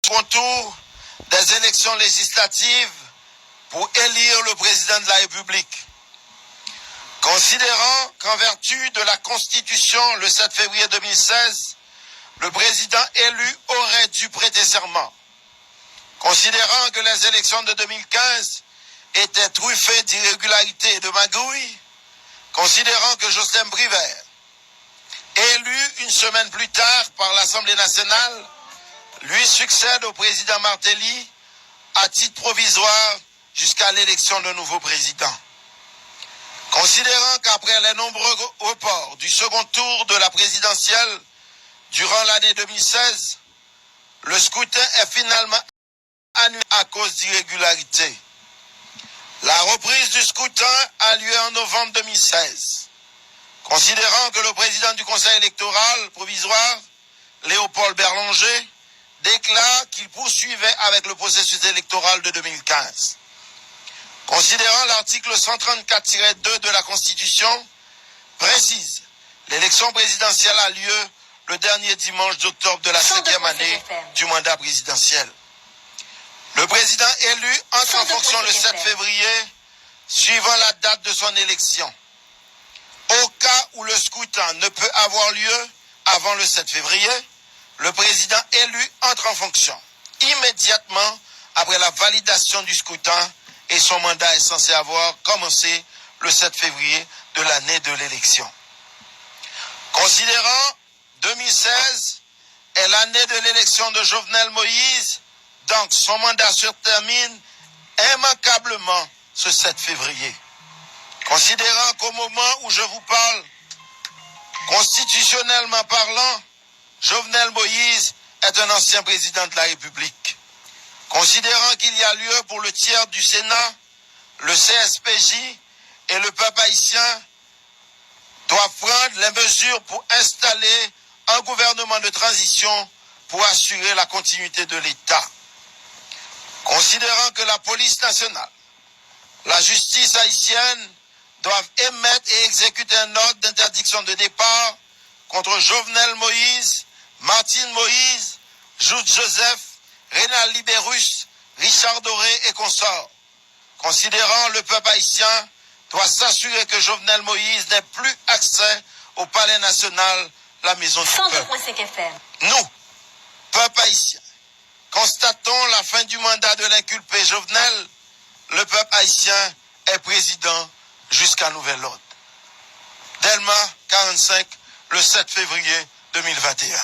Contour des élections législatives pour élire le président de la République. Considérant qu'en vertu de la Constitution, le 7 février 2016, le président élu aurait dû prêter serment. Considérant que les élections de 2015 étaient truffées d'irrégularités et de magouilles, considérant que Jocelyn Brivert, élu une semaine plus tard par l'Assemblée nationale, lui succède au président Martelly à titre provisoire jusqu'à l'élection d'un nouveau président. Considérant qu'après les nombreux reports du second tour de la présidentielle durant l'année 2016, le scrutin est finalement annulé à cause d'irrégularités. La reprise du scrutin a lieu en novembre 2016. Considérant que le président du Conseil électoral provisoire, Léopold Berlonger, déclare qu'il poursuivait avec le processus électoral de 2015. Considérant l'article 134-2 de la Constitution, précise l'élection présidentielle a lieu le dernier dimanche d'octobre de la 5e année du mandat présidentiel. Le président élu entre en fonction le 7 février, suivant la date de son élection. Au cas où le scrutin ne peut avoir lieu avant le 7 février, le président élu entre en fonction immédiatement après la validation du scrutin et son mandat est censé avoir commencé le 7 février de l'année de l'élection. Considérant 2016 est l'année de l'élection de Jovenel Moïse, donc son mandat se termine immanquablement ce 7 février. Considérant qu'au moment où je vous parle, constitutionnellement parlant, Jovenel Moïse est un ancien président de la République. Considérant qu'il y a lieu pour le tiers du Sénat, le CSPJ et le peuple haïtien doivent prendre les mesures pour installer un gouvernement de transition pour assurer la continuité de l'État. Considérant que la police nationale, la justice haïtienne doivent émettre et exécuter un ordre d'interdiction de départ contre Jovenel Moïse, Martine Moïse, Jude Joseph, Rénal Libérus, Richard Doré et consorts. Considérant le peuple haïtien doit s'assurer que Jovenel Moïse n'ait plus accès au palais national, la maison du peuple. Nous, peuple haïtien, constatons la fin du mandat de l'inculpé Jovenel. Le peuple haïtien est président jusqu'à nouvel ordre. Delma 45, le 7 février 2021.